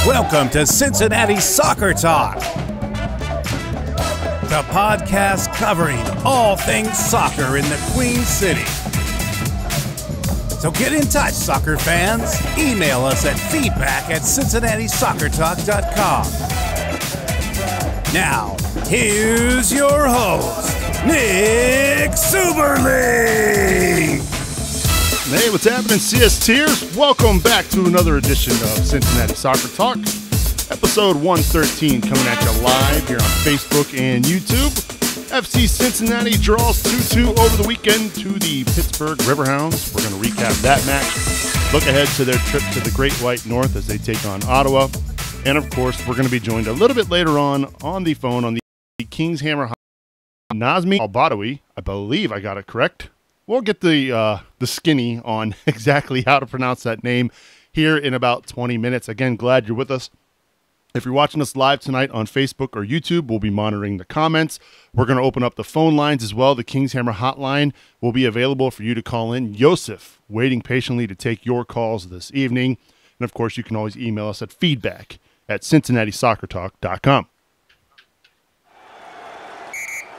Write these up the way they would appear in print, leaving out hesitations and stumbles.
Welcome to Cincinnati Soccer Talk, the podcast covering all things soccer in the Queen City. So get in touch, soccer fans. Email us at feedback@cincinnati-soccertalk.com. Now, here's your host, Nick Suberly. Hey, what's happening, CSTers? Welcome back to another edition of Cincinnati Soccer Talk, episode 113, coming at you live here on Facebook and YouTube. FC Cincinnati draws 2-2 over the weekend to the Pittsburgh Riverhounds. We're going to recap that match, look ahead to their trip to the Great White North as they take on Ottawa. And, of course, we're going to be joined a little bit later on the phone on the King's Hammer Hotline. Nazmi Al-Badawi, I believe I got it correct. We'll get the skinny on exactly how to pronounce that name here in about 20 minutes. Again, glad you're with us. If you're watching us live tonight on Facebook or YouTube, we'll be monitoring the comments. We're going to open up the phone lines as well. The King's Hammer Hotline will be available for you to call in. Yosef, waiting patiently to take your calls this evening. And, of course, you can always email us at feedback@cincinnati-soccertalk.com.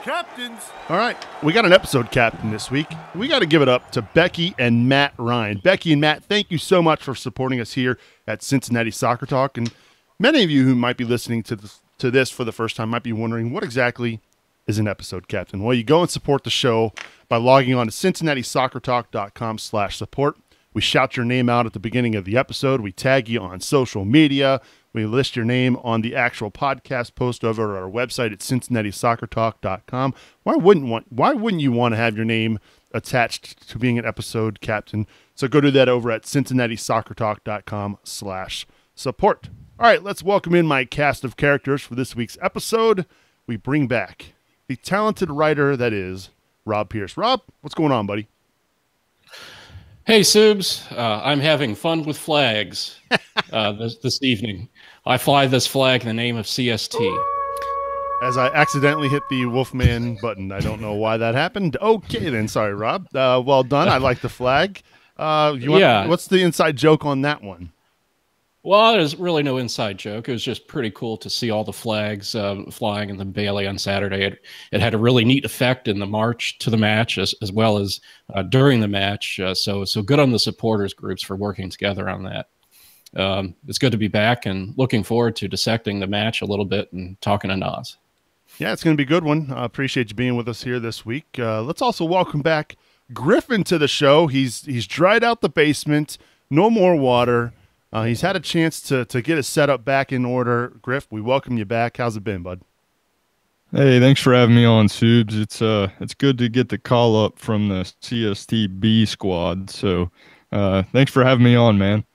Captains. All right, we got an episode captain this week. We got to give it up to Becky and Matt Ryan. Becky and Matt, thank you so much for supporting us here at Cincinnati Soccer Talk. And many of you who might be listening to this for the first time might be wondering, what exactly is an episode captain? Well, you go and support the show by logging on to cincinnati-soccertalk.com/support. We shout your name out at the beginning of the episode. We tag you on social media. We list your name on the actual podcast post over at our website at cincinnati-soccertalk.com. Why wouldn't you want to have your name attached to being an episode captain? So go do that over at cincinnati-soccertalk.com/support. All right, let's welcome in my cast of characters for this week's episode. We bring back the talented writer that is Rob Pierce. Rob, what's going on, buddy? Hey, Subs. I'm having fun with flags this evening. I fly this flag in the name of CST. As I accidentally hit the Wolfman button. I don't know why that happened. Okay, then. Sorry, Rob. Well done. I like the flag. What's the inside joke on that one? Well, there's really no inside joke. It was just pretty cool to see all the flags flying in the Bailey on Saturday. It had a really neat effect in the march to the match as well as during the match. So good on the supporters groups for working together on that. It's good to be back and looking forward to dissecting the match a little bit and talking to Nas. Yeah, it's going to be a good one. I appreciate you being with us here this week. Let's also welcome back Griffin to the show. He's dried out the basement. No more water. He's had a chance to get his setup back in order. Griff, we welcome you back. How's it been, bud? Hey, thanks for having me on, Subs. It's good to get the call up from the CSTB squad. So thanks for having me on, man.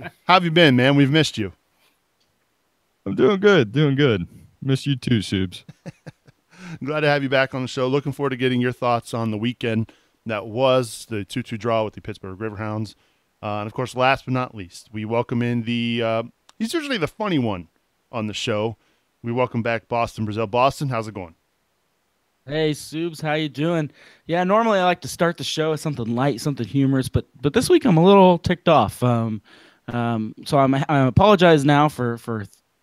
How have you been, man? We've missed you. I'm doing good. Miss you too, Subs. Glad to have you back on the show. Looking forward to getting your thoughts on the weekend that was the 2-2 draw with the Pittsburgh Riverhounds. And, of course, last but not least, we welcome in he's usually the funny one on the show. We welcome back Boston Brazil. Boston, how's it going? Hey, Subs, how you doing? Yeah, normally I like to start the show with something light, something humorous, but this week I'm a little ticked off. So I apologize now for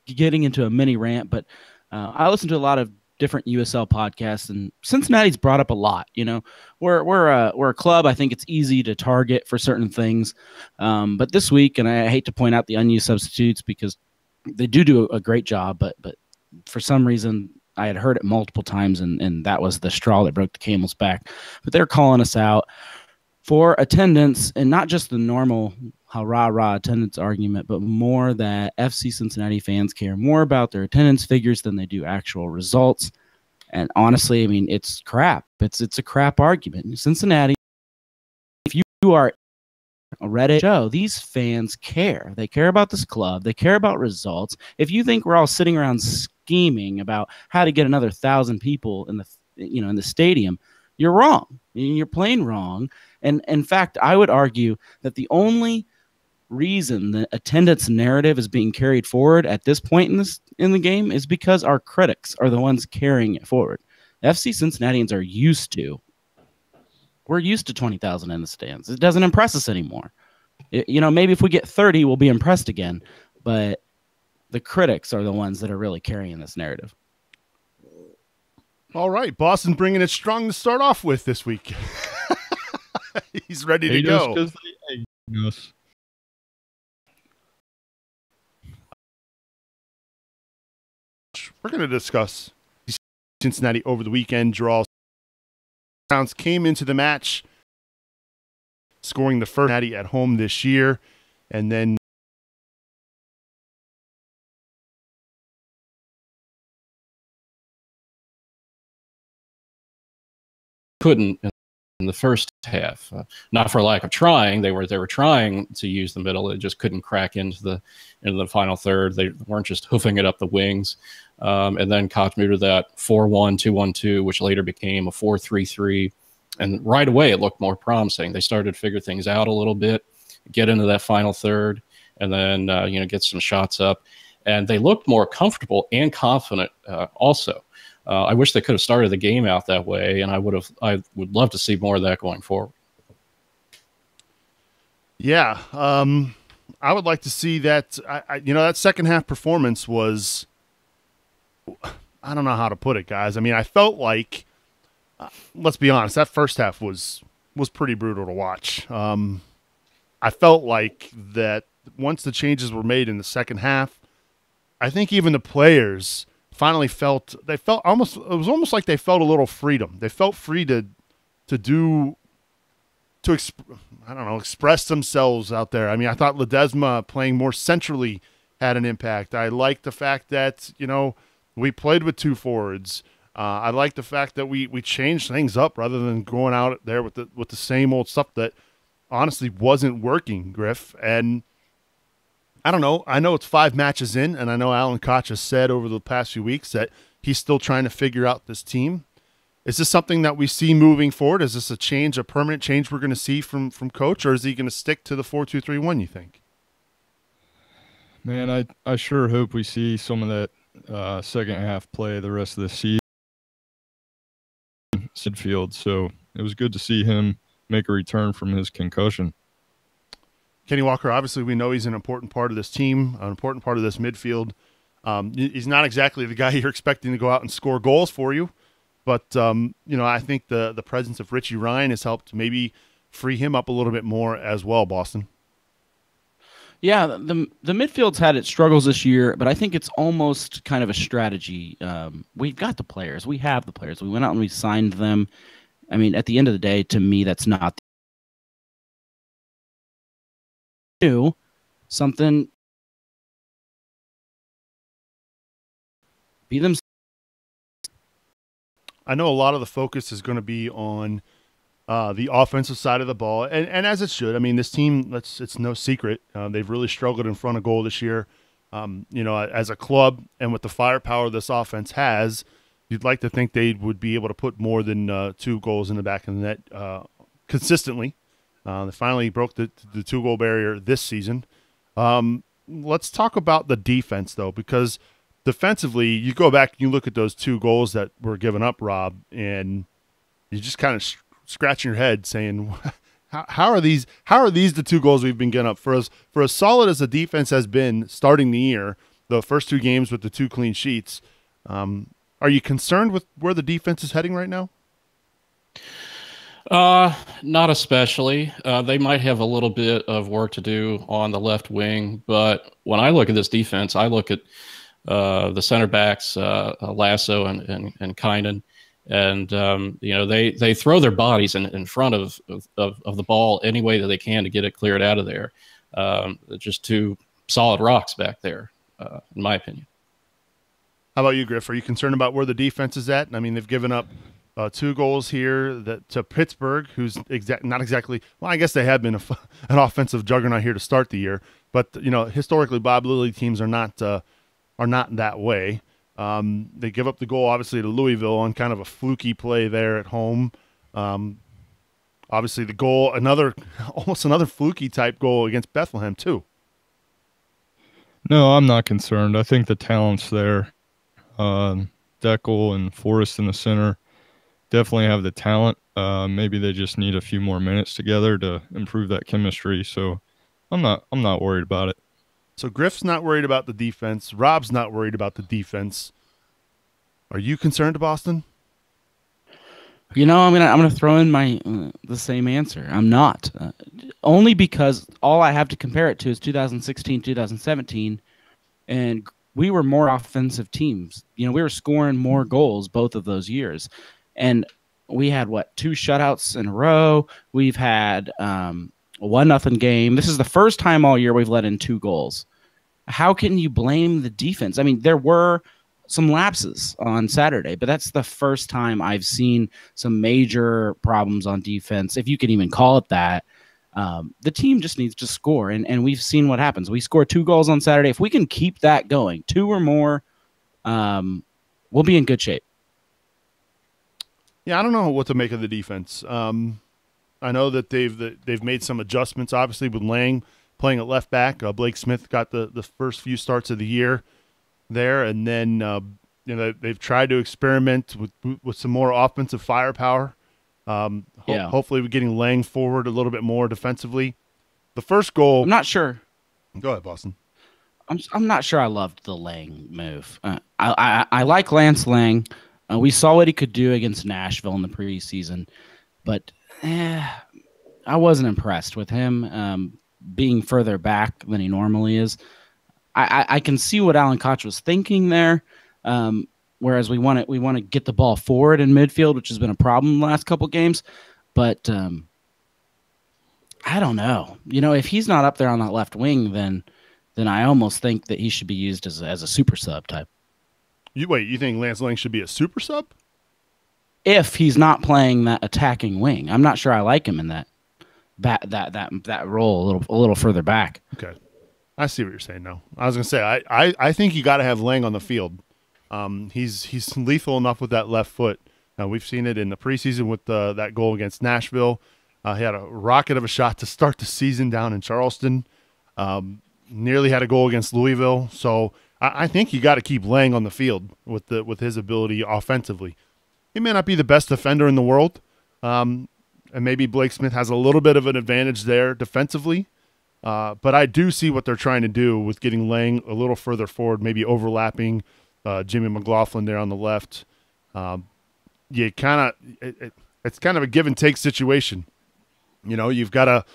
getting into a mini rant, but I listen to a lot of different USL podcasts, and Cincinnati's brought up a lot. You know, we're a club. I think it's easy to target for certain things, but this week, and I hate to point out the unused substitutes because they do a great job, but for some reason I had heard it multiple times, and that was the straw that broke the camel's back. But they're calling us out for attendance, and not just the normal rah-rah attendance argument, but more that FC Cincinnati fans care more about their attendance figures than they do actual results. And honestly, I mean, it's crap. It's a crap argument. Cincinnati, if you are a Reddit show, these fans care. They care about this club. They care about results. If you think we're all sitting around scheming about how to get another 1,000 people in the stadium, you're wrong. You're plain wrong. And in fact, I would argue that the only reason the attendance narrative is being carried forward at this point in the game is because our critics are the ones carrying it forward. FC Cincinnatians are used to. We're used to 20,000 in the stands. It doesn't impress us anymore. Maybe if we get 30, we'll be impressed again. But the critics are the ones that are really carrying this narrative. All right, Boston bringing it strong to start off with this week. He's ready to go. Yes. We're going to discuss Cincinnati over the weekend draw. Browns came into the match scoring the first Cincinnati at home this year, and then couldn't in the first half, not for lack of trying. They were trying to use the middle. They just couldn't crack into the final third. They weren't just hoofing it up the wings. And then Koch moved to that 4-1, 2-1-2, which later became a 4-3-3. And right away, it looked more promising. They started to figure things out a little bit, get into that final third, and then get some shots up. And they looked more comfortable and confident also. I wish they could have started the game out that way, and I would love to see more of that going forward. Yeah, I would like to see that. That second half performance was, I don't know how to put it, guys. I mean, I felt like, let's be honest, that first half was pretty brutal to watch. I felt like that once the changes were made in the second half, I think even the players finally it was almost like they felt a little freedom. They felt free to express themselves out there. I mean, I thought Ledesma playing more centrally had an impact. I liked the fact that, we played with two forwards. I like the fact that we changed things up rather than going out there with the same old stuff that honestly wasn't working, Griff. And I don't know. I know it's 5 matches in, and I know Alan Koch has said over the past few weeks that he's still trying to figure out this team. Is this something that we see moving forward? Is this a permanent change we're going to see from Coach, or is he going to stick to the 4-2-3-1, you think? Man, I sure hope we see some of that second half play the rest of the season. Sidfield, so it was good to see him make a return from his concussion. Kenny Walker, obviously we know he's an important part of this team, an important part of this midfield. He's not exactly the guy you're expecting to go out and score goals for you, but I think the presence of Richie Ryan has helped maybe free him up a little bit more as well, Boston. Yeah, the midfield's had its struggles this year, but I think it's almost kind of a strategy. We've got the players. We have the players. We went out and we signed them. I mean, at the end of the day, to me, that's not new. Something be them. I know a lot of the focus is going to be on the offensive side of the ball, and as it should. I mean, this team, it's no secret. They've really struggled in front of goal this year. As a club and with the firepower this offense has, you'd like to think they would be able to put more than 2 goals in the back of the net consistently. They finally broke the 2-goal barrier this season. Let's talk about the defense, though, because defensively, you go back and you look at those 2 goals that were given up, Rob, and you just kind of scratching your head saying, how are these the 2 goals we've been getting up? For as solid as the defense has been starting the year, the first 2 games with the 2 clean sheets, are you concerned with where the defense is heading right now? Not especially. They might have a little bit of work to do on the left wing, but when I look at this defense, I look at the center backs, Lasso and Kynan, and they throw their bodies in front of the ball any way that they can to get it cleared out of there. Just 2 solid rocks back there, in my opinion. How about you, Griff? Are you concerned about where the defense is at? I mean, they've given up 2 goals here to Pittsburgh, who's not exactly – well, I guess they have been an offensive juggernaut here to start the year. But, historically, Bob Lilly teams are not that way. They give up the goal, obviously, to Louisville on kind of a fluky play there at home. Obviously, the goal, almost another fluky-type goal against Bethlehem, too. No, I'm not concerned. I think the talent's there. Deckel and Forrest in the center definitely have the talent. Maybe they just need a few more minutes together to improve that chemistry. So I'm not worried about it. So Griff's not worried about the defense. Rob's not worried about the defense. Are you concerned, Boston? I'm gonna throw in my the same answer. I'm not, only because all I have to compare it to is 2016, 2017, and we were more offensive teams. We were scoring more goals both of those years, and we had 2 shutouts in a row. We've had a 1-0 game. This is the first time all year we've let in 2 goals. How can you blame the defense? I mean, there were some lapses on Saturday, but that's the first time I've seen some major problems on defense, if you can even call it that. The team just needs to score, and we've seen what happens. We scored 2 goals on Saturday. If we can keep that going, 2 or more, we'll be in good shape. Yeah, I don't know what to make of the defense. I know that they've made some adjustments, obviously, with Lang playing at left back. Blake Smith got the first few starts of the year there, and then they've tried to experiment with some more offensive firepower. Hopefully we're getting Lang forward a little bit more defensively. The first goal, I'm not sure. Go ahead, Boston. I'm not sure I loved the Lang move. I like Lance Lang. We saw what he could do against Nashville in the preseason, but I wasn't impressed with him being further back than he normally is. I can see what Alan Koch was thinking there, whereas we want to get the ball forward in midfield, which has been a problem the last couple games. But I don't know. If he's not up there on that left wing, then I almost think that he should be used as a super sub type. You think Lance Lang should be a super sub? If he's not playing that attacking wing, I'm not sure I like him in that role a little further back. Okay. I see what you're saying now. I was going to say, I think you got to have Lang on the field. He's lethal enough with that left foot. We've seen it in the preseason with that goal against Nashville. He had a rocket of a shot to start the season down in Charleston. Nearly had a goal against Louisville. So I think you got to keep Lang on the field with his ability offensively. He may not be the best defender in the world, and maybe Blake Smith has a little bit of an advantage there defensively. But I do see what they're trying to do with getting Lang a little further forward, maybe overlapping Jimmy McLaughlin there on the left. It's kind of a give and take situation. You've got to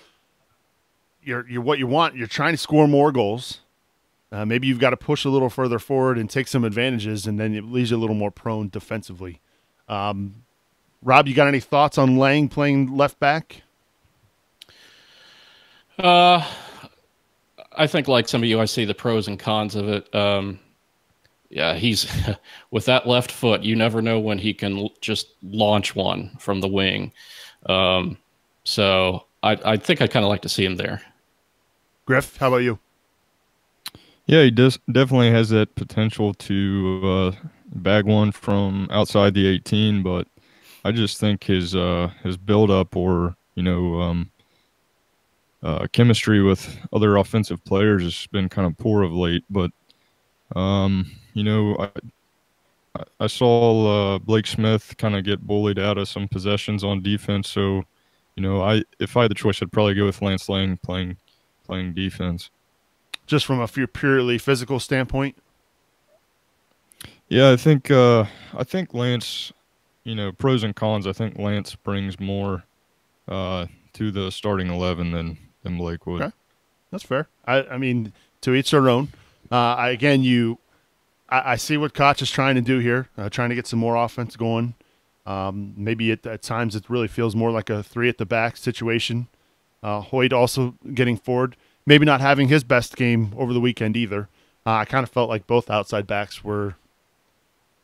you're what you want. You're trying to score more goals. Maybe you've got to push a little further forward and take some advantages, and then it leaves you a little more prone defensively. Rob, you got any thoughts on Lang playing left back? I think, like some of you, I see the pros and cons of it. Yeah, he's with that left foot. You never know when he can just launch one from the wing. So I think I'd kind of like to see him there. Griff, how about you? Yeah, he definitely has that potential to bag one from outside the 18, but I just think his build-up or chemistry with other offensive players has been kind of poor of late. But I saw Blake Smith kind of get bullied out of some possessions on defense. So if I had the choice, I'd probably go with Lance Lang playing defense. Just from a purely physical standpoint? Yeah, I think Lance, pros and cons, I think Lance brings more to the starting 11 than Blake would. Okay. That's fair. I mean, to each their own. I see what Koch is trying to do here, trying to get some more offense going. Maybe at times it really feels more like a 3 at the back situation. Hoyt also getting forward. Maybe not having his best game over the weekend either. I kind of felt like both outside backs were,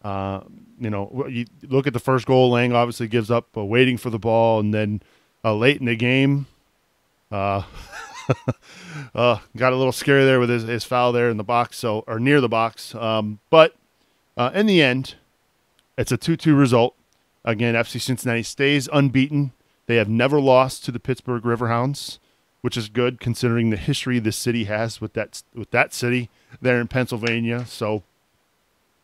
you look at the first goal, Lang obviously gives up waiting for the ball, and then late in the game, got a little scary there with his foul there in the box, or near the box. But in the end, it's a 2-2 result. Again, FC Cincinnati stays unbeaten. They have never lost to the Pittsburgh Riverhounds, which is good considering the history the city has with that city there in Pennsylvania. So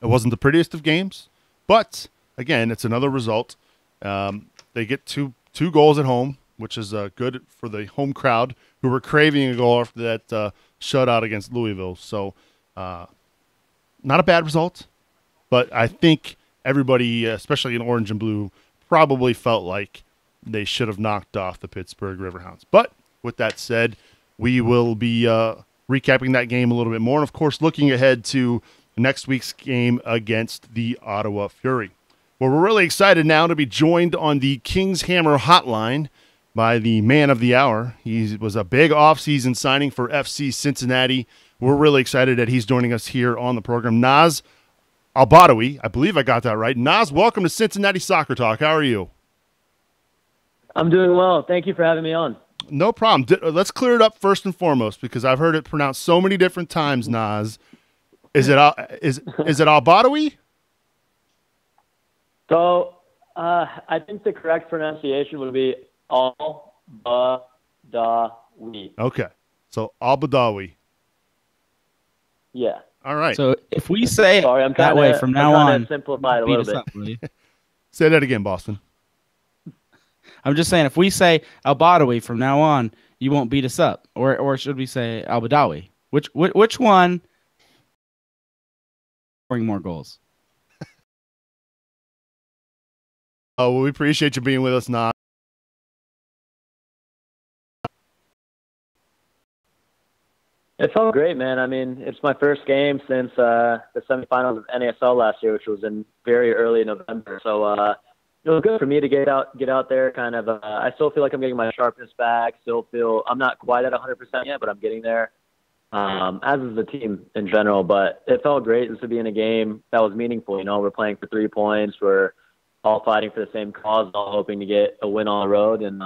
it wasn't the prettiest of games, but again, it's another result. They get two goals at home, which is good for the home crowd who were craving a goal after that shutout against Louisville. So not a bad result, but I think everybody, especially in orange and blue, probably felt like they should have knocked off the Pittsburgh Riverhounds. But with that said, we will be recapping that game a little bit more, and of course looking ahead to next week's game against the Ottawa Fury. Well, we're really excited now to be joined on the King's Hammer hotline by the man of the hour. He was a big offseason signing for FC Cincinnati. We're really excited that he's joining us here on the program. Naz Al-Badawi, I believe I got that right. Naz, welcome to Cincinnati Soccer Talk. How are you? I'm doing well. Thank you for having me on. No problem. Let's clear it up first and foremost because I've heard it pronounced so many different times, Naz. Is it Al-Badawi? So I think the correct pronunciation would be Al-Badawi. Okay. So Al-Badawi. Yeah. All right. So if we say Sorry, I'm that way from now on, simplify it a little bit. Say that again, Boston. I'm just saying, if we say Al-Badawi from now on, you won't beat us up. Or should we say Al-Badawi? Which one scoring more goals? Oh, well, we appreciate you being with us, Naz. It felt great, man. I mean, it's my first game since the semifinals of NASL last year, which was in very early November. So it was good for me to get out there. Kind of, I still feel like I'm getting my sharpness back. Still feel I'm not quite at 100% yet, but I'm getting there. As is the team in general. But it felt great just to be in a game that was meaningful. You know, we're playing for 3 points. We're all fighting for the same cause, all hoping to get a win on the road. And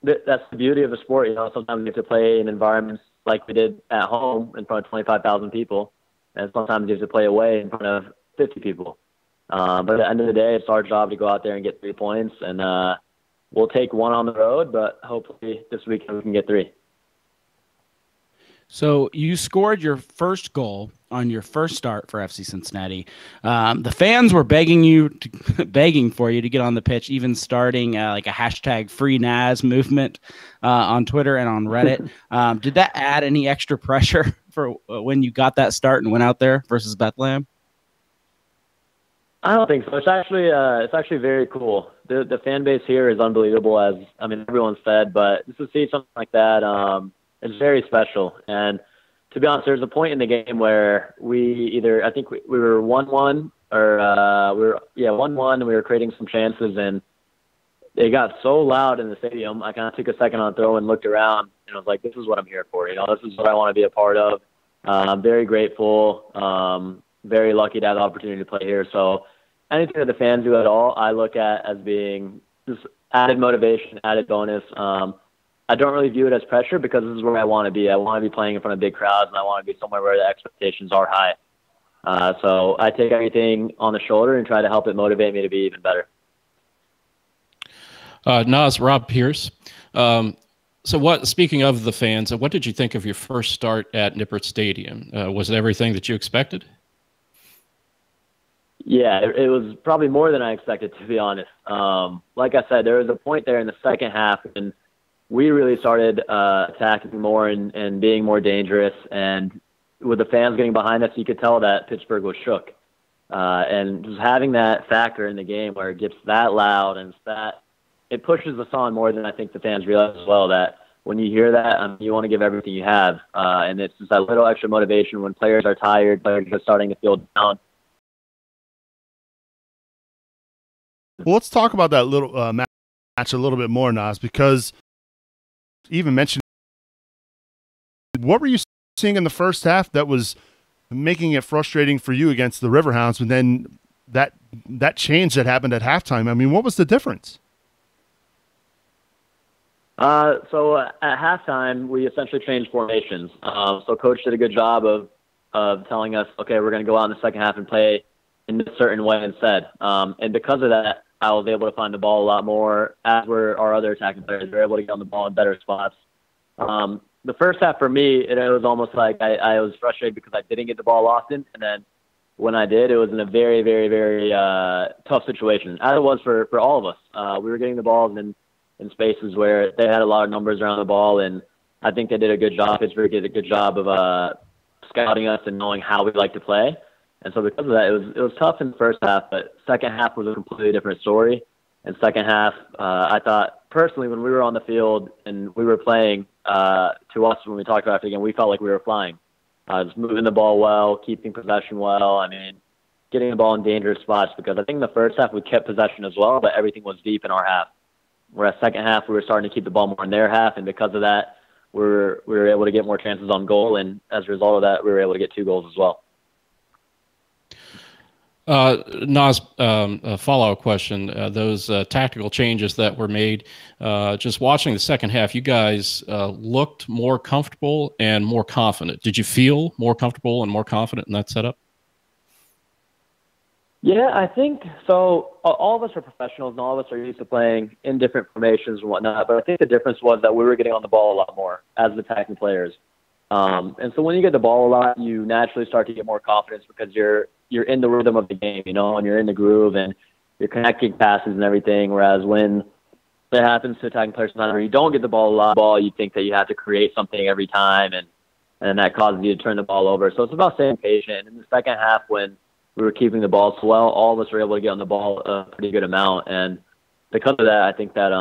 that's the beauty of the sport. You know, sometimes you have to play in environments like we did at home in front of 25,000 people, and sometimes you have to play away in front of 50 people. But at the end of the day, it's our job to go out there and get 3 points, and we'll take 1 on the road, but hopefully this weekend we can get 3. So you scored your first goal on your first start for FC Cincinnati. The fans were begging for you to get on the pitch, even starting like a hashtag Free Naz movement on Twitter and on Reddit. Did that add any extra pressure for when you got that start and went out there versus Bethlehem? I don't think so. It's actually very cool. The fan base here is unbelievable, as I mean everyone said, but just to see something like that, it's very special. And to be honest, there's a point in the game where I think we were 1-1 or we were 1-1 and we were creating some chances, and it got so loud in the stadium. I kind of took a second on throw and looked around, and I was like, this is what I'm here for. You know, this is what I want to be a part of. I'm very grateful, very lucky to have the opportunity to play here. So anything that the fans do at all, I look at as being just added motivation, added bonus. I don't really view it as pressure because this is where I want to be. I want to be playing in front of big crowds, and I want to be somewhere where the expectations are high. So I take everything on the shoulder and try to help it motivate me to be even better. Naz, Rob Pierce. Speaking of the fans, what did you think of your first start at Nippert Stadium? Was it everything that you expected? Yeah, it was probably more than I expected, to be honest. Like I said, there was a point there in the second half, and we really started attacking more and being more dangerous. And with the fans getting behind us, you could tell that Pittsburgh was shook. And just having that factor in the game where it gets that loud and it pushes us on more than I think the fans realize as well, that when you hear that, you want to give everything you have. And it's just that little extra motivation when players are tired, players are starting to feel down. Well, let's talk about that little match a little bit more, Naz, because you even mentioned, what were you seeing in the first half that was making it frustrating for you against the Riverhounds, and then that change that happened at halftime? I mean, what was the difference? So at halftime, we essentially changed formations. So coach did a good job of telling us, okay, we're going to go out in the second half and play in a certain way instead. And because of that, I was able to find the ball a lot more, as were our other attacking players. They were able to get on the ball in better spots. The first half for me, it was almost like I was frustrated because I didn't get the ball often. And then when I did, it was in a very, very, very tough situation, as it was for all of us. We were getting the balls in spaces where they had a lot of numbers around the ball, and I think they did a good job. Pittsburgh did a good job of scouting us and knowing how we like to play. And so because of that, it was tough in the first half, but second half was a completely different story. And second half, I thought personally when we were on the field and we were playing, to us when we talked about it again, we felt like we were flying. Just moving the ball well, keeping possession well. I mean, getting the ball in dangerous spots, because I think in the first half we kept possession as well, but everything was deep in our half. Whereas second half we were starting to keep the ball more in their half, and because of that, we were able to get more chances on goal, and as a result of that, we were able to get 2 goals as well. Nas, a follow-up question. Those tactical changes that were made, just watching the second half, you guys looked more comfortable and more confident. Did you feel more comfortable and more confident in that setup? Yeah, I think so. All of us are professionals, and all of us are used to playing in different formations and whatnot, but I think the difference was that we were getting on the ball a lot more as attacking players. And so when you get the ball a lot, you naturally start to get more confidence because you're in the rhythm of the game, you know, and you're in the groove and you're connecting passes and everything. Whereas when it happens to attacking players, where you don't get the ball a lot, you think that you have to create something every time, and that causes you to turn the ball over. So it's about staying patient. In the second half, when we were keeping the ball so well, all of us were able to get on the ball a pretty good amount. And because of that, I think that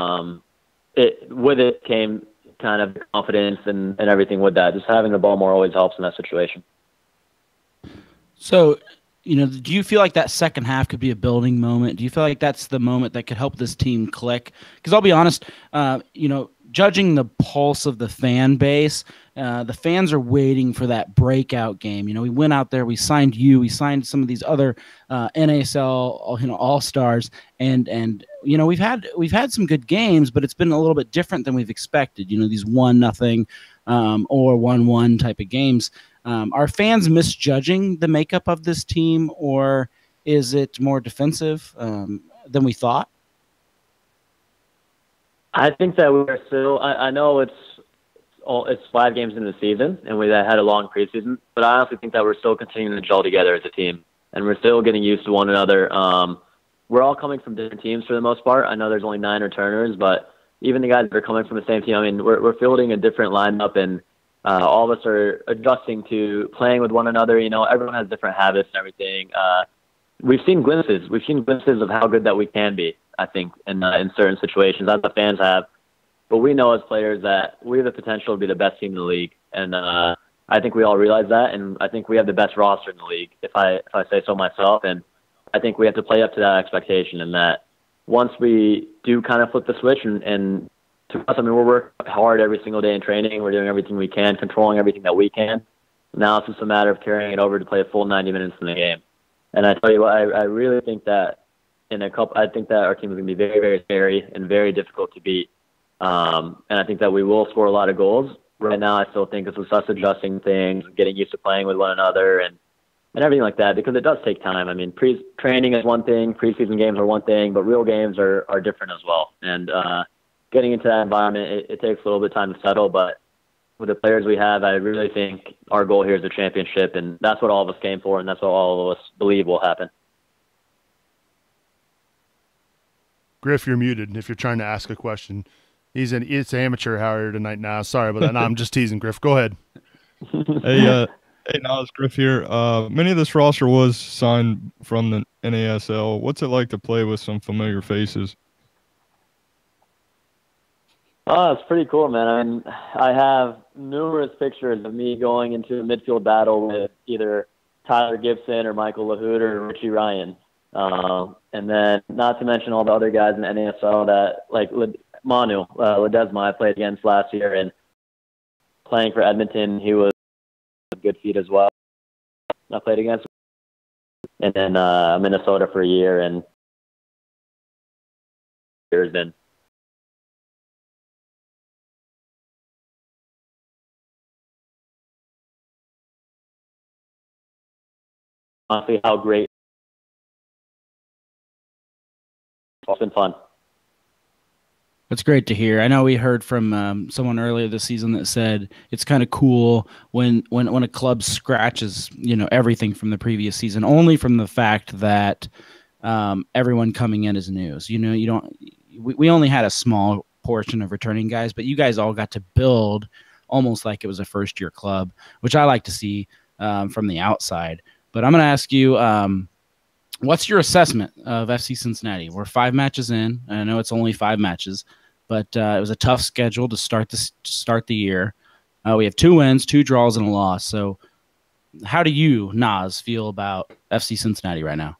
with it came kind of confidence and everything with that. Just having the ball more always helps in that situation. So, you know, do you feel like that second half could be a building moment? Do you feel like that's the moment that could help this team click? Because I'll be honest, you know, judging the pulse of the fan base, the fans are waiting for that breakout game. You know, we went out there, we signed you, we signed some of these other NASL, you know, all-stars, and you know, we've had some good games, but it's been a little bit different than we've expected. You know, these 1-0 or 1-1 type of games. Are fans misjudging the makeup of this team, or is it more defensive than we thought? I think that we're still. I know it's 5 games into the season, and we had a long preseason. But I honestly think that we're still continuing to gel together as a team, and we're still getting used to one another. We're all coming from different teams for the most part. I know there's only 9 returners, but even the guys that are coming from the same team, I mean, we're fielding a different lineup, and all of us are adjusting to playing with one another. You know, everyone has different habits and everything. We've seen glimpses. We've seen glimpses of how good that we can be, I think, in certain situations, as the fans have. But we know as players that we have the potential to be the best team in the league. And I think we all realize that. And I think we have the best roster in the league, if I say so myself. And I think we have to play up to that expectation. And that once we do kind of flip the switch, and to us, I mean, we're working hard every single day in training. We're doing everything we can, controlling everything that we can. Now it's just a matter of carrying it over to play a full 90 minutes in the game. And I tell you what, I really think that I think that our team is going to be very, very scary and very difficult to beat. And I think that we will score a lot of goals. Right now, I still think it's us adjusting things, getting used to playing with one another, and everything like that, because it does take time. I mean, training is one thing, preseason games are one thing, but real games are different as well. And getting into that environment, it takes a little bit of time to settle, but with the players we have, I really think our goal here is a championship, and that's what all of us came for, and that's what all of us believe will happen. Griff, you're muted if you're trying to ask a question. It's amateur hour tonight now. Sorry about that. No, I'm just teasing, Griff. Go ahead. Hey, Nas, Griff here. Many of this roster was signed from the NASL. What's it like to play with some familiar faces? Oh, it's pretty cool, man. I mean, I have numerous pictures of me going into a midfield battle with either Tyler Gibson or Michael LaHood or Richie Ryan. And then not to mention all the other guys in the NASL that, like Manu Ledesma, I played against last year, and playing for Edmonton, he was a good feat as well. I played against, and then Minnesota for a year, and years then. Honestly, how great. It's been fun. That's great to hear. I know we heard from someone earlier this season that said it's kind of cool when a club scratches, you know, everything from the previous season, only from the fact that everyone coming in is new. So, you know, we only had a small portion of returning guys, but you guys all got to build almost like it was a first-year club, which I like to see from the outside. But I'm going to ask you, what's your assessment of FC Cincinnati? We're 5 matches in. I know it's only 5 matches, but it was a tough schedule to start the year. We have 2 wins, 2 draws, and a loss. So how do you, Nas, feel about FC Cincinnati right now?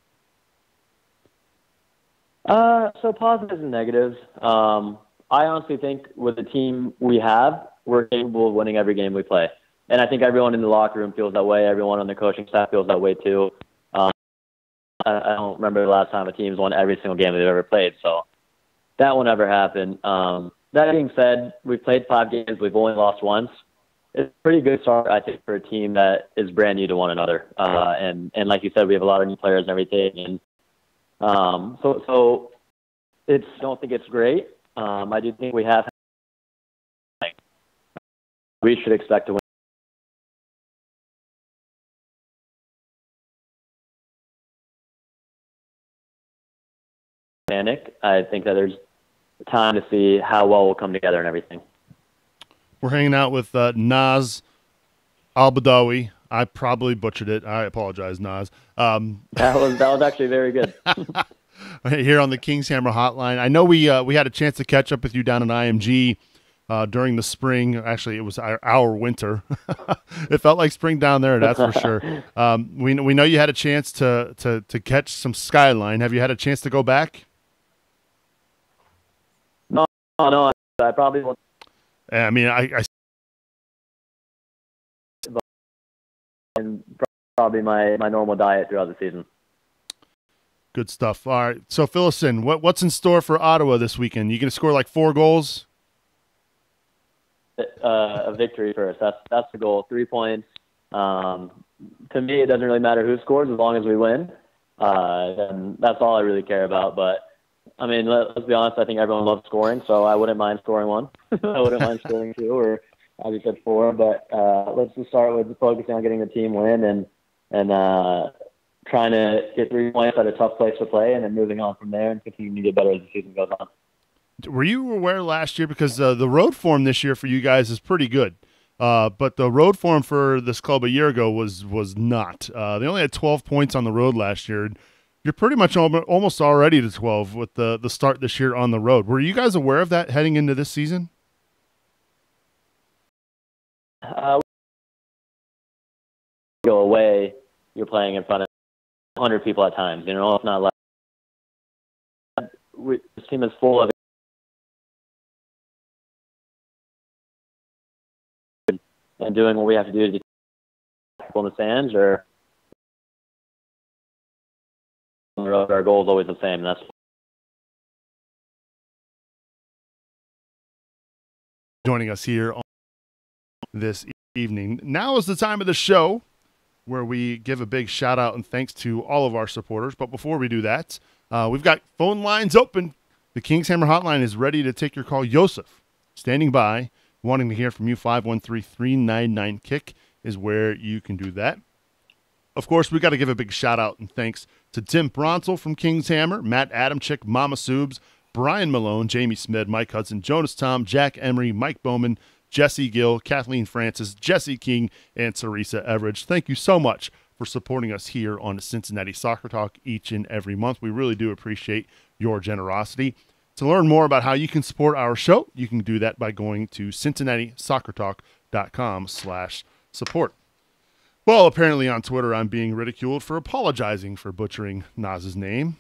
So positives and negatives. I honestly think with the team we have, we're capable of winning every game we play. And I think everyone in the locker room feels that way. Everyone on the coaching staff feels that way too. I don't remember the last time a team's won every single game they've ever played. So that won't ever happen. That being said, we've played 5 games. We've only lost once. It's a pretty good start, I think, for a team that is brand new to one another. And like you said, we have a lot of new players and everything. And so I don't think it's great. I do think we should expect to win. I think that there's time to see how well we'll come together and everything. We're hanging out with Naz Al-Badawi. I probably butchered it. I apologize, Naz. That was actually very good. Here on the King's Hammer Hotline. I know we had a chance to catch up with you down in IMG during the spring. Actually, it was our winter. It felt like spring down there, that's for sure. We know you had a chance to catch some skyline. Have you had a chance to go back? No, I probably won't. I mean, and probably my normal diet throughout the season. Good stuff. All right, so fill us in. What's in store for Ottawa this weekend? You going to score like 4 goals? A victory first. That's the goal. 3 points. To me, it doesn't really matter who scores as long as we win. And that's all I really care about. But I mean, let's be honest. I think everyone loves scoring, so I wouldn't mind scoring 1. I wouldn't mind scoring 2, or as you said 4. But let's just start with focusing on getting the team win and trying to get 3 points at a tough place to play, and then moving on from there and continuing to get better as the season goes on. Were you aware last year, because the road form this year for you guys is pretty good, but the road form for this club a year ago was not. They only had 12 points on the road last year. You're pretty much almost already to 12 with the start this year on the road. Were you guys aware of that heading into this season? Go away, you're playing in front of 100 people at times. It's not like this team is full of and doing what we have to do to people in the stands, or on the road, our goal is always the same. And that's joining us here on this evening. Now is the time of the show where we give a big shout out and thanks to all of our supporters. But before we do that, we've got phone lines open. The King's Hammer Hotline is ready to take your call. Joseph, standing by, wanting to hear from you. 513-399-KICK is where you can do that. Of course, we got to give a big shout out and thanks to Tim Bronsel from King's Hammer, Matt Adamczyk, Mama Subs, Brian Malone, Jamie Smith, Mike Hudson, Jonas Tom, Jack Emery, Mike Bowman, Jesse Gill, Kathleen Francis, Jesse King, and Teresa Everidge. Thank you so much for supporting us here on Cincinnati Soccer Talk each and every month. We really do appreciate your generosity. To learn more about how you can support our show, you can do that by going to CincinnatiSoccerTalk.com/support. Well, apparently on Twitter, I'm being ridiculed for apologizing for butchering Naz's name.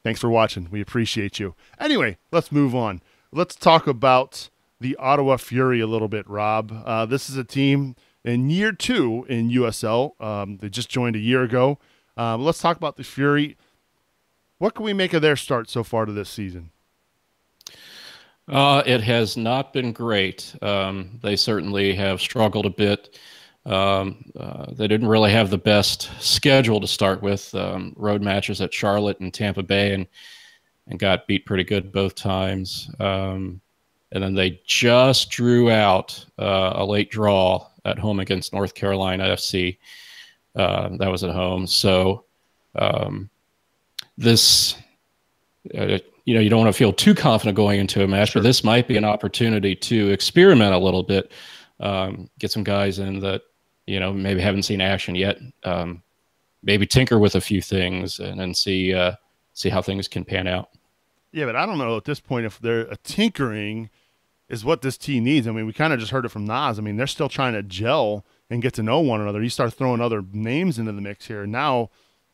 Thanks for watching. We appreciate you. Anyway, let's move on. Let's talk about the Ottawa Fury a little bit, Rob. This is a team in year 2 in USL. They just joined a year ago. Let's talk about the Fury. What can we make of their start so far to this season? It has not been great. They certainly have struggled a bit. They didn't really have the best schedule to start with. Road matches at Charlotte and Tampa Bay, and got beat pretty good both times. And then they just drew out a late draw at home against North Carolina FC. That was at home. So this, you don't want to feel too confident going into a match, but this might be an opportunity to experiment a little bit get some guys in that, maybe haven't seen action yet. Maybe tinker with a few things and then see how things can pan out. Yeah, but I don't know at this point if they're tinkering is what this team needs. I mean, we kind of just heard it from Nas. I mean, they're still trying to gel and get to know one another. You start throwing other names into the mix here. Now,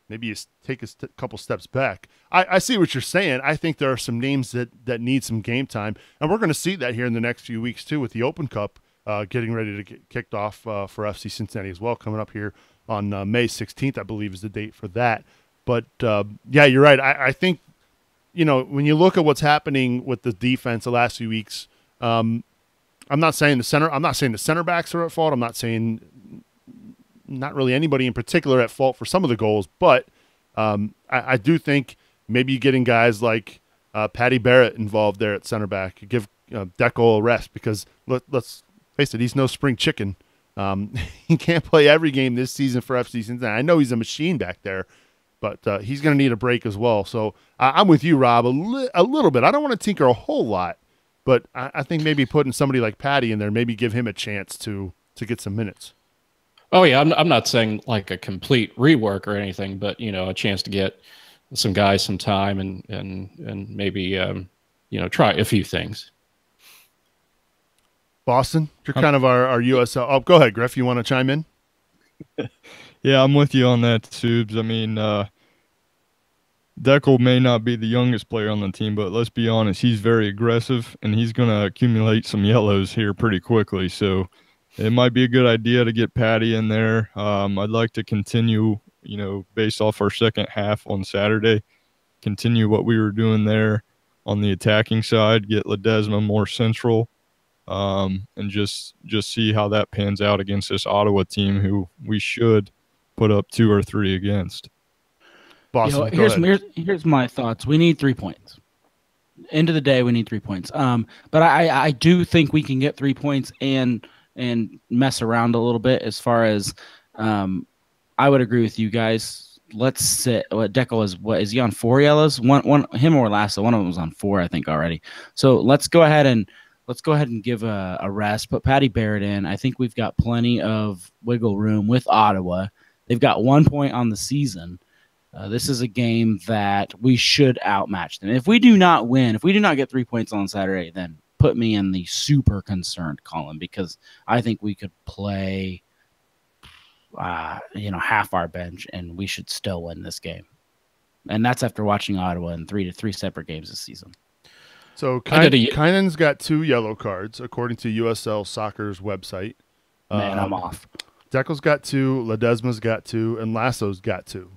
maybe you take a couple steps back. I see what you're saying. I think there are some names that need some game time, and we're going to see that here in the next few weeks too with the Open Cup getting ready to get kicked off for FC Cincinnati as well, coming up here on May 16th, I believe is the date for that. But, yeah, you're right. I think, when you look at what's happening with the defense the last few weeks, I'm not saying the center backs are at fault. I'm not saying not really anybody in particular at fault for some of the goals, but I do think maybe getting guys like Patty Barrett involved there at center back, give Deco a rest, because let's face it, he's no spring chicken. He can't play every game this season for FC Cincinnati. I know he's a machine back there, but he's going to need a break as well. So I'm with you, Rob, a little bit. I don't want to tinker a whole lot, but I think maybe putting somebody like Patty in there, maybe give him a chance to get some minutes. Oh yeah, I'm not saying like a complete rework or anything, but a chance to get some guys some time and maybe try a few things. Boston, you're kind of our USL. Oh, go ahead, Griff. You want to chime in? Yeah, I'm with you on that, Subes. I mean, Deckel may not be the youngest player on the team, but let's be honest, he's very aggressive, and he's going to accumulate some yellows here pretty quickly. So it might be a good idea to get Patty in there. I'd like to continue, based off our second half on Saturday, continue what we were doing there on the attacking side, get Ledesma more central, and just see how that pans out against this Ottawa team who we should put up 2 or 3 against. Boston, here's my thoughts. We need 3 points. End of the day, we need 3 points. But I do think we can get 3 points and mess around a little bit as far as I would agree with you guys. Let's sit. Deco is he on 4 yellows? One him or Lasso. One of them was on 4, I think, already. So let's go ahead and give a rest. Put Patty Barrett in. I think we've got plenty of wiggle room with Ottawa. They've got 1 point on the season. This is a game that we should outmatch them. If we do not win, if we do not get 3 points on Saturday, then put me in the super concerned column, because I think we could play, half our bench and we should still win this game. And that's after watching Ottawa in three separate games this season. So Kynan's got 2 yellow cards, according to USL Soccer's website. Man, I'm off. Deckel's got 2, Ledesma's got 2, and Lasso's got 2.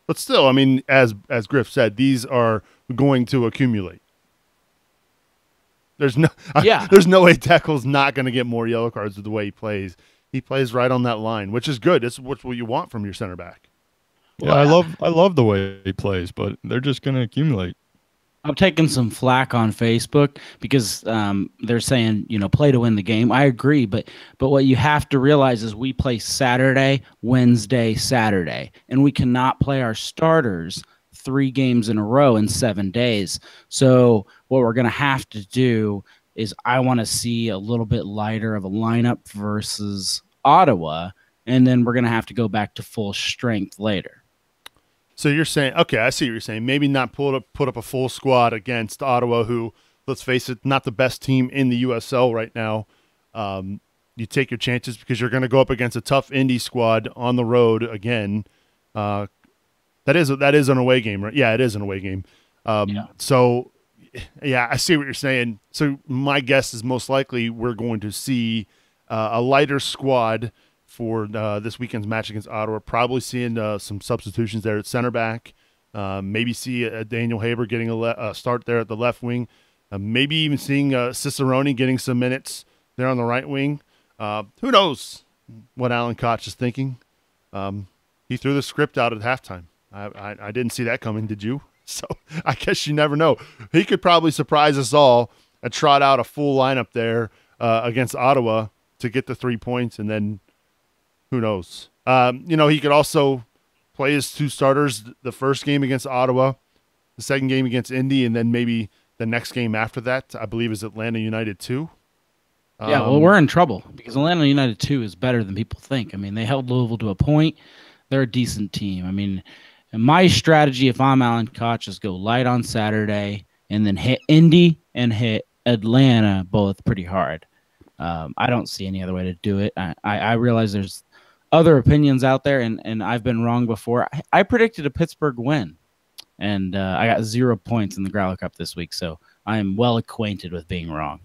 But still, I mean, as Griff said, these are going to accumulate. There's no way Deckel's not going to get more yellow cards with the way he plays. He plays right on that line, which is good. It's what you want from your center back. Yeah, I love the way he plays, but they're just going to accumulate. I'm taking some flack on Facebook because they're saying, play to win the game. I agree, but what you have to realize is we play Saturday, Wednesday, Saturday, and we cannot play our starters 3 games in a row in 7 days. So what we're going to have to do is I want to see a little bit lighter of a lineup versus Ottawa, and then we're going to have to go back to full strength later. So you're saying, okay, I see what you're saying. Maybe not put up a full squad against Ottawa, who, let's face it, not the best team in the USL right now. You take your chances because you're going to go up against a tough indie squad on the road again. That is an away game, right? Yeah, it is an away game. So, yeah, I see what you're saying. So my guess is most likely we're going to see a lighter squad for this weekend's match against Ottawa. Probably seeing some substitutions there at center back. Maybe see Daniel Haber getting a start there at the left wing. Maybe even seeing Cicerone getting some minutes there on the right wing. Who knows what Alan Koch is thinking. He threw the script out at halftime. I didn't see that coming. Did you? So I guess you never know. He could probably surprise us all and trot out a full lineup there against Ottawa to get the 3 points, and then who knows? He could also play his 2 starters the first game against Ottawa, the second game against Indy, and then maybe the next game after that, I believe, is Atlanta United 2. Yeah, well, we're in trouble because Atlanta United 2 is better than people think. I mean, they held Louisville to a point. They're a decent team. I mean, my strategy, if I'm Alan Koch, is go light on Saturday and then hit Indy and hit Atlanta both pretty hard. I don't see any other way to do it. I realize there's other opinions out there, and I've been wrong before. I predicted a Pittsburgh win, and I got 0 points in the Growler Cup this week, so I am well acquainted with being wrong.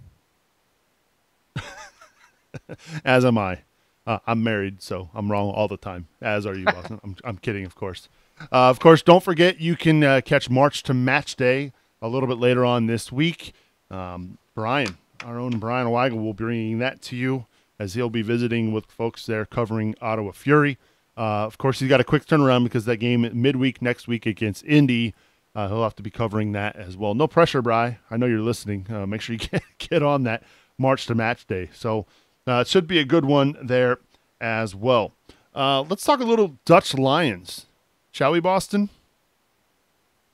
As am I. I'm married, so I'm wrong all the time, as are you, Boston. I'm kidding, of course. Of course, don't forget you can catch March to Match Day a little bit later on this week. Brian, our own Brian Weigel, will be bringing that to you as he'll be visiting with folks there covering Ottawa Fury. Of course, he's got a quick turnaround because that game midweek next week against Indy, he'll have to be covering that as well. No pressure, Bri. I know you're listening. Make sure you get on that March to Match Day. So it should be a good one there as well. Let's talk a little Dutch Lions. Shall we, Boston?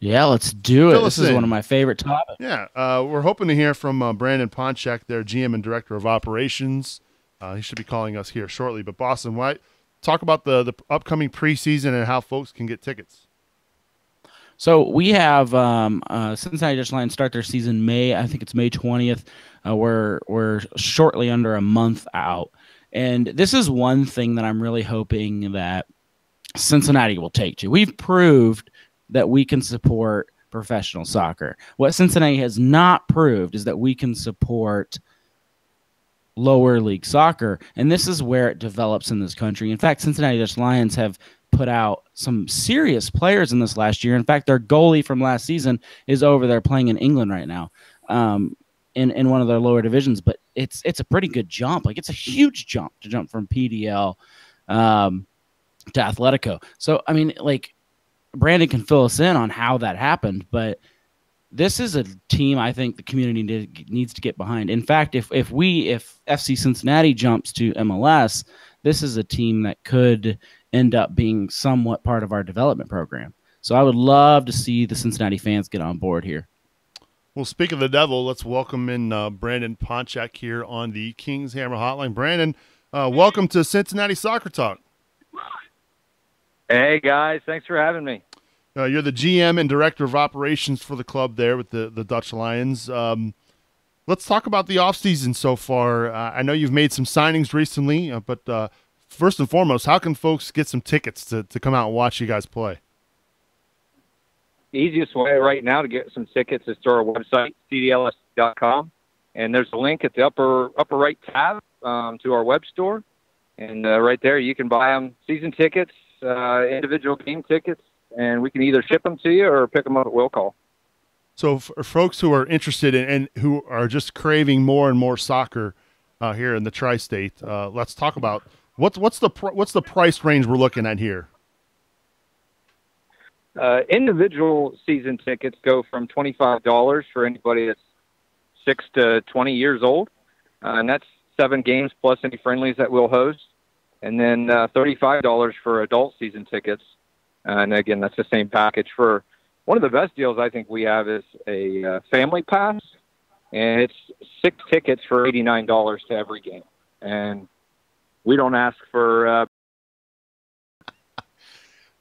Yeah, let's do it. This is one of my favorite topics. Yeah, we're hoping to hear from Brandon Ponchak, their GM and Director of Operations. He should be calling us here shortly. But Boston, why talk about the upcoming preseason and how folks can get tickets? So we have Cincinnati Dutch Lions start their season May. I think it's May 20th. We're shortly under a month out. And this is one thing that I'm really hoping that Cincinnati will take to. We've proved that we can support professional soccer. What Cincinnati has not proved is that we can support lower league soccer. And this is where it develops in this country. In fact, Cincinnati Dutch Lions have put out some serious players in this last year. In fact, their goalie from last season is over there playing in England right now. In one of their lower divisions, but it's a pretty good jump. Like, it's a huge jump to jump from PDL to Atletico. So, I mean, like, Brandon can fill us in on how that happened, but this is a team I think the community needs to get behind. In fact, if FC Cincinnati jumps to MLS, this is a team that could end up being somewhat part of our development program. So I would love to see the Cincinnati fans get on board here. Well, speak of the devil, let's welcome in Brandon Ponchak here on the Kings Hammer Hotline. Brandon, welcome to Cincinnati Soccer Talk. Hey, guys. Thanks for having me. You're the GM and Director of Operations for the club there with the Dutch Lions. Let's talk about the offseason so far. I know you've made some signings recently, but first and foremost, how can folks get some tickets to come out and watch you guys play? Easiest way right now to get some tickets is to our website, cdls.com, and there's a link at the upper right tab to our web store, and right there you can buy them season tickets, individual game tickets, and we can either ship them to you or pick them up at will call. So for folks who are interested in and who are just craving more and more soccer here in the tri-state, let's talk about what's the price range we're looking at here. Individual season tickets go from $25 for anybody that's 6 to 20 years old, and that's 7 games plus any friendlies that we'll host, and then $35 for adult season tickets, and again, that's the same package. For one of the best deals I think we have is a family pass, and it's 6 tickets for $89 to every game, and we don't ask for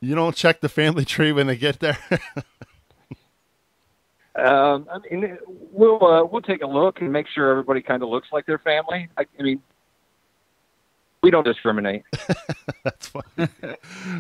You don't check the family tree when they get there? I mean, we'll take a look and make sure everybody kind of looks like their family. I mean, we don't discriminate. That's fine.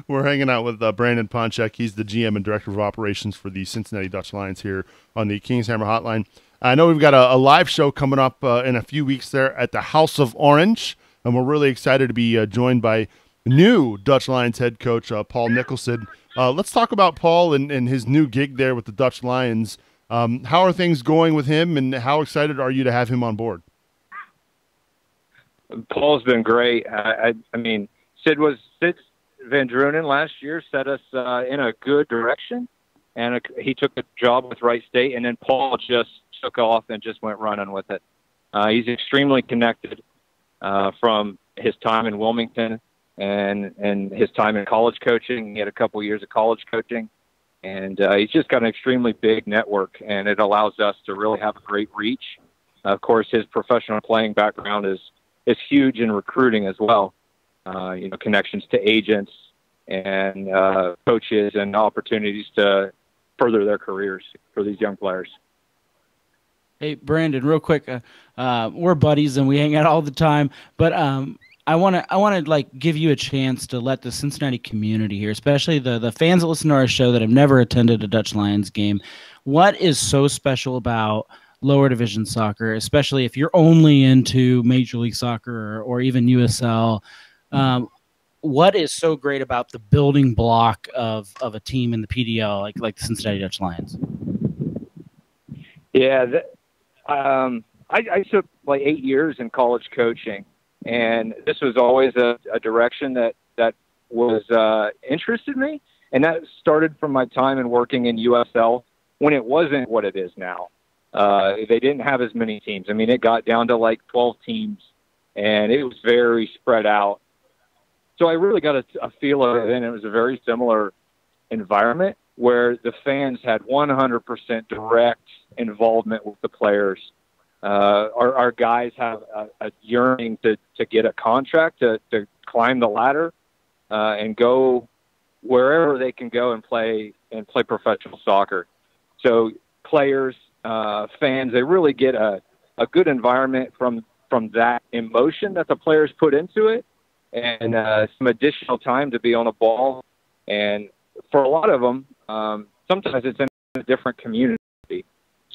We're hanging out with Brandon Ponchak. He's the GM and Director of Operations for the Cincinnati Dutch Lions here on the Kings Hammer Hotline. I know we've got a live show coming up in a few weeks there at the House of Orange, and we're really excited to be joined by new Dutch Lions head coach, Paul Nicholson. Let's talk about Paul and his new gig there with the Dutch Lions. How are things going with him, and how excited are you to have him on board? Paul's been great. I mean, Sid Van Drunen last year set us in a good direction, and he took a job with Wright State, and then Paul just took off and just went running with it. He's extremely connected from his time in Wilmington and his time in college coaching. He had a couple years of college coaching, and he's just got an extremely big network, and it allows us to really have a great reach Of course, his professional playing background is huge in recruiting as well. Connections to agents and coaches and opportunities to further their careers for these young players. Hey, Brandon, real quick, we're buddies and we hang out all the time, but I want to like give you a chance to let the Cincinnati community here, especially the fans that listen to our show that have never attended a Dutch Lions game. What is so special about lower division soccer, especially if you're only into Major League Soccer or even USL? What is so great about the building block of a team in the PDL like the Cincinnati Dutch Lions? Yeah, I took like 8 years in college coaching, and this was always a direction that was interested me, and that started from my time in working in USL when it wasn't what it is now. They didn't have as many teams. I mean, it got down to like 12 teams, and it was very spread out. So I really got a feel of it, and it was a very similar environment where the fans had 100% direct involvement with the players. Our guys have a yearning to get a contract, to climb the ladder, and go wherever they can go and play professional soccer. So players, fans, they really get a good environment from that emotion that the players put into it, and some additional time to be on a ball. And for a lot of them, sometimes it's in a different community.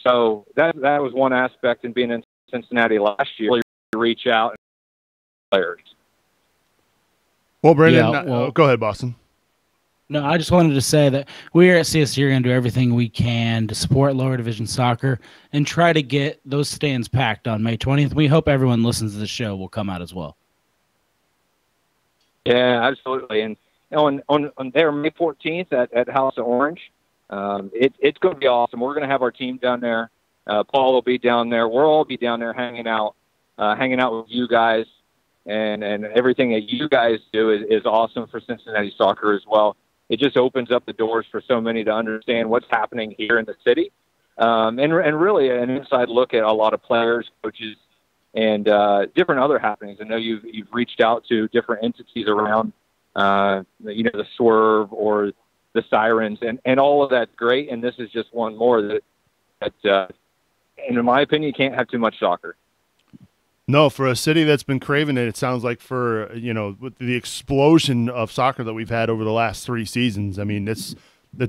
So that was one aspect in being in Cincinnati last year, really reach out and players. Well, Brandon, go ahead, Boston. No, I just wanted to say that we here at CST are going to do everything we can to support lower division soccer and try to get those stands packed on May 20th. We hope everyone listens to the show will come out as well. Yeah, absolutely. And on there, May 14th at House of Orange, it's going to be awesome. We're going to have our team down there. Paul will be down there. We'll all be down there hanging out with you guys, and everything that you guys do is awesome for Cincinnati soccer as well. It just opens up the doors for so many to understand what's happening here in the city, and really an inside look at a lot of players, coaches, and different other happenings. I know you've reached out to different entities around, the Swerve or the Sirens, and all of that's great. And this is just one more that in my opinion, you can't have too much soccer. No, for a city that's been craving it, it sounds like for, with the explosion of soccer that we've had over the last 3 seasons, I mean, it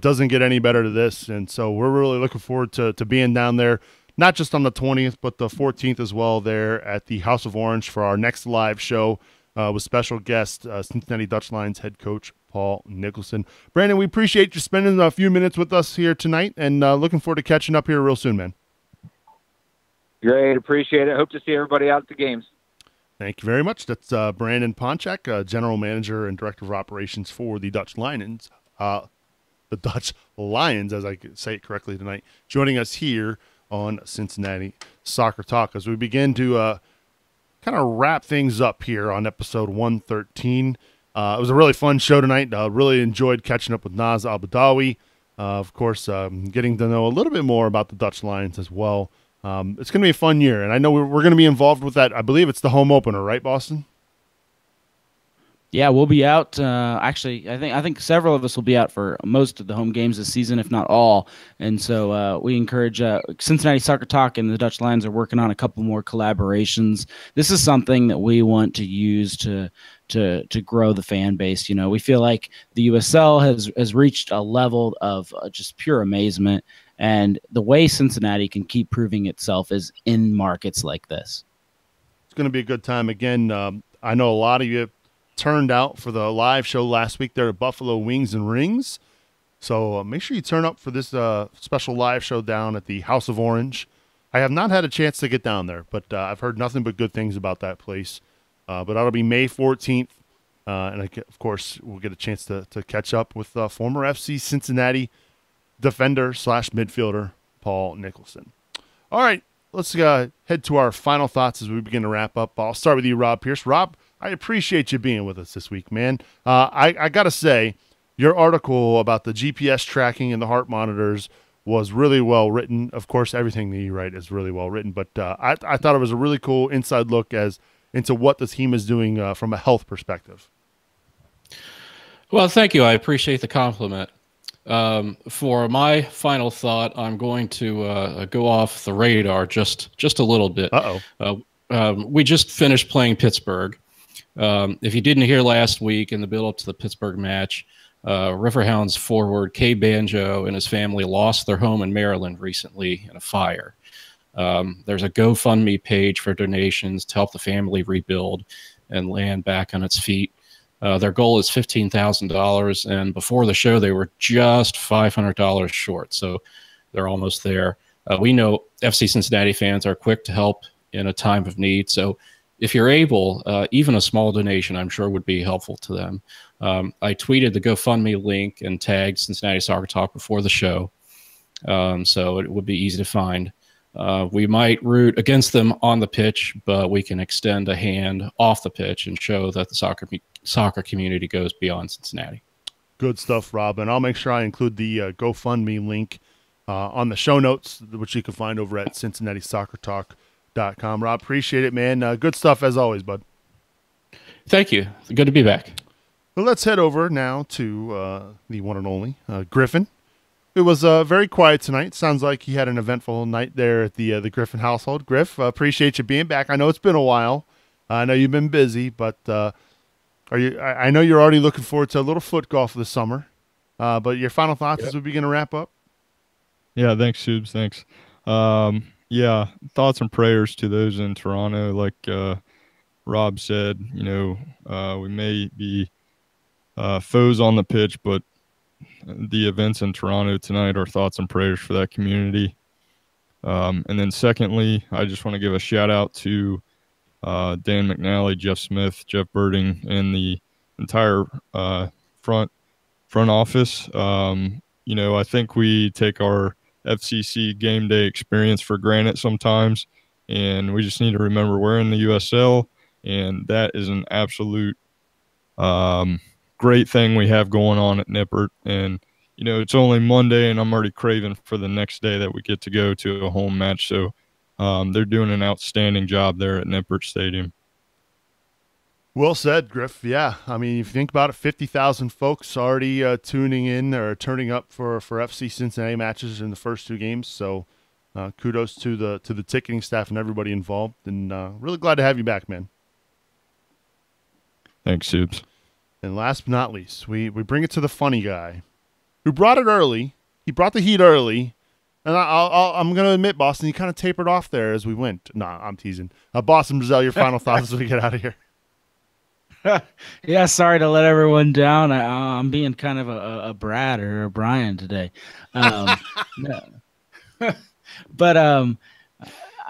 doesn't get any better to this. And so we're really looking forward to being down there, not just on the 20th, but the 14th as well there at the House of Orange for our next live show with special guest, Cincinnati Dutch Lions head coach Paul Nicholson. Brandon, we appreciate you spending a few minutes with us here tonight, and looking forward to catching up here real soon, man. Great. Appreciate it. Hope to see everybody out at the games. Thank you very much. That's Brandon Ponchak, General Manager and Director of Operations for the Dutch Lions. The Dutch Lions, as I say it correctly tonight, joining us here on Cincinnati Soccer Talk as we begin to kind of wrap things up here on episode 113. It was a really fun show tonight. Really enjoyed catching up with Naz Al-Badawi. Of course, getting to know a little bit more about the Dutch Lions as well. It's going to be a fun year, and I know we're going to be involved with that. I believe it's the home opener, right, Boston? Yeah, we'll be out. Actually, I think several of us will be out for most of the home games this season, if not all. And so we encourage Cincinnati Soccer Talk and the Dutch Lions are working on a couple more collaborations. This is something that we want to use to grow the fan base. We feel like the USL has reached a level of just pure amazement, and the way Cincinnati can keep proving itself is in markets like this. It's going to be a good time again. I know a lot of you turned out for the live show last week there at Buffalo Wings and Rings. So make sure you turn up for this special live show down at the House of Orange. I have not had a chance to get down there, but I've heard nothing but good things about that place. But that'll be May 14th. And of course, we'll get a chance to catch up with former FC Cincinnati defender / midfielder Paul Nicholson. All right, let's head to our final thoughts as we begin to wrap up. I'll start with you, Rob Pierce. Rob, I appreciate you being with us this week, man. I got to say, your article about the GPS tracking and the heart monitors was really well written. Of course, everything that you write is really well written, but I thought it was a really cool inside look as into what the team is doing from a health perspective. Well, thank you. I appreciate the compliment. For my final thought, I'm going to go off the radar just a little bit. We just finished playing Pittsburgh. If you didn't hear last week in the build-up to the Pittsburgh match, Riverhounds forward Kay Banjo and his family lost their home in Maryland recently in a fire. There's a GoFundMe page for donations to help the family rebuild and land back on its feet. Their goal is $15,000, and before the show, they were just $500 short, so they're almost there. We know FC Cincinnati fans are quick to help in a time of need, so if you're able, even a small donation, I'm sure, would be helpful to them. I tweeted the GoFundMe link and tagged Cincinnati Soccer Talk before the show, so it would be easy to find. We might root against them on the pitch, but we can extend a hand off the pitch and show that the soccer community goes beyond Cincinnati. Good stuff, Rob. And I'll make sure I include the GoFundMe link on the show notes, which you can find over at CincinnatiSoccerTalk.com. Rob, appreciate it, man. Good stuff as always, bud. Thank you. Good to be back. Well, let's head over now to the one and only Griffin. It was very quiet tonight. Sounds like he had an eventful night there at the Griffin household. Griff, appreciate you being back. I know it's been a while. I know you've been busy, but I know you're already looking forward to a little foot golf this summer. But your final thoughts as we begin to wrap up? Yeah, thanks, Subes. Thanks. Yeah, thoughts and prayers to those in Toronto. Like Rob said, we may be foes on the pitch, but the events in Toronto tonight are thoughts and prayers for that community. And then secondly, I just want to give a shout out to Dan McNally, Jeff Smith, Jeff Birding, and the entire front office. I think we take our FCC game day experience for granted sometimes, and we just need to remember we're in the USL, and that is an absolute great thing we have going on at Nippert. And it's only Monday and I'm already craving for the next day that we get to go to a home match. So they're doing an outstanding job there at Nippert Stadium. Well said, Griff. Yeah, I mean, if you think about it, 50,000 folks already tuning in or turning up for FC Cincinnati matches in the first two games. So kudos to the ticketing staff and everybody involved, and really glad to have you back, man. Thanks, Subes. And last but not least, we bring it to the funny guy who brought it early. He brought the heat early. And I'm going to admit, Boston, you kind of tapered off there as we went. Nah, I'm teasing. Boston Brazil, your final thoughts as we get out of here. Yeah, sorry to let everyone down. I'm being kind of a Brad or a Brian today. But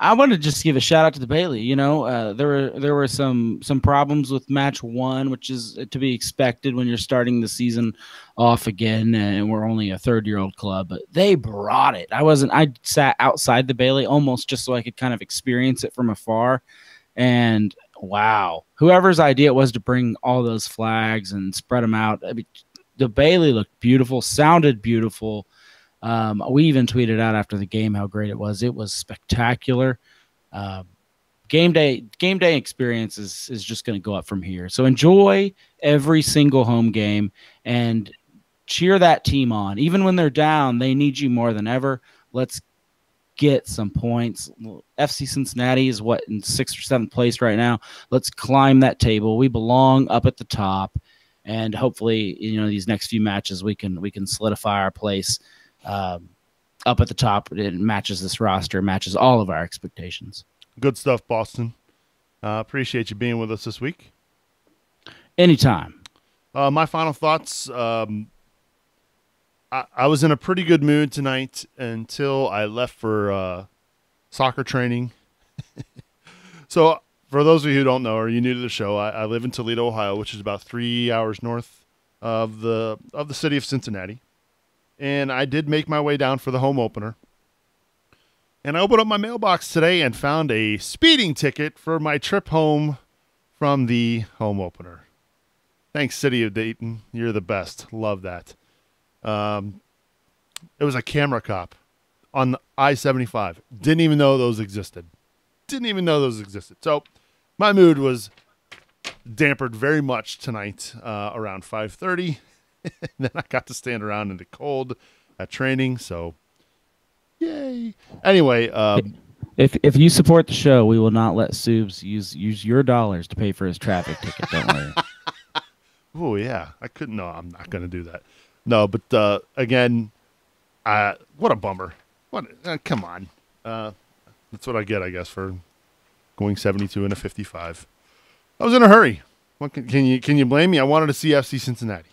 I want to just give a shout out to the Bailey. There were some problems with match one, which is to be expected when you're starting the season off again, and we're only a third-year-old club. But they brought it. I sat outside the Bailey almost just so I could kind of experience it from afar. And wow, whoever's idea it was to bring all those flags and spread them out. I mean, the Bailey looked beautiful, sounded beautiful. We even tweeted out after the game how great it was. It was spectacular. Game day experience is just going to go up from here. So enjoy every single home game and cheer that team on. Even when they're down, they need you more than ever. Let's get some points. FC Cincinnati is in 6th or 7th place right now. Let's climb that table. We belong up at the top, and hopefully, these next few matches we can solidify our place up at the top. It matches this roster, matches all of our expectations. Good stuff, Boston. Appreciate you being with us this week. Anytime. My final thoughts. I was in a pretty good mood tonight until I left for soccer training. So for those of you who don't know or you're new to the show, I live in Toledo, Ohio, which is about 3 hours north of the city of Cincinnati. And I did make my way down for the home opener. And I opened up my mailbox today and found a speeding ticket for my trip home from the home opener. Thanks, City of Dayton. You're the best. Love that. It was a camera cop. on the I-75. Didn't even know those existed. So my mood was dampered very much tonight around 5:30. Then I got to stand around in the cold at training, so yay. Anyway, if you support the show, we will not let Subs use your dollars to pay for his traffic ticket. Don't worry. Oh yeah, I couldn't. No, I'm not going to do that. No, but again, what a bummer. What? Come on. That's what I get, I guess, for going 72 and a 55. I was in a hurry. What can you blame me? I wanted to see FC Cincinnati.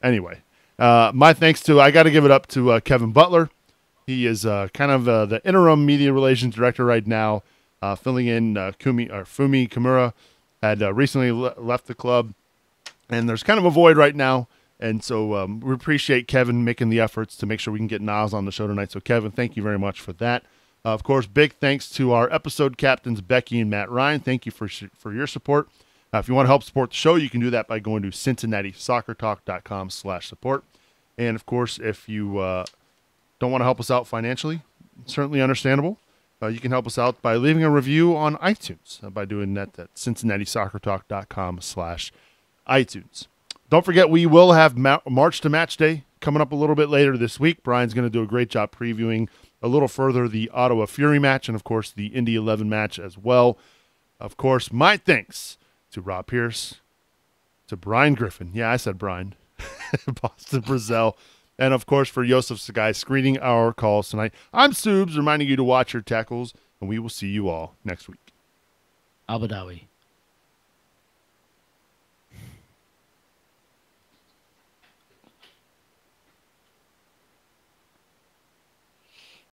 Anyway, my thanks to, I got to give it up to Kevin Butler. He is kind of the interim media relations director right now, filling in Fumi Kimura had recently left the club, and there's kind of a void right now. And so we appreciate Kevin making the efforts to make sure we can get Niles on the show tonight. So, Kevin, thank you very much for that. Of course, big thanks to our episode captains, Becky and Matt Ryan. Thank you for your support. If you want to help support the show, you can do that by going to CincinnatiSoccerTalk.com/support. And, of course, if you don't want to help us out financially, certainly understandable. You can help us out by leaving a review on iTunes by doing that at CincinnatiSoccerTalk.com/iTunes. Don't forget, we will have March to Match Day coming up a little bit later this week. Brian's going to do a great job previewing a little further the Ottawa Fury match and, of course, the Indy 11 match as well. Of course, my thanks to Rob Pierce, to Brian Griffin. Yeah, I said Brian. Boston Brazil. And, of course, for Joseph Sagai screening our calls tonight. I'm Subs, reminding you to watch your tackles, and we will see you all next week. Abu Dhabi.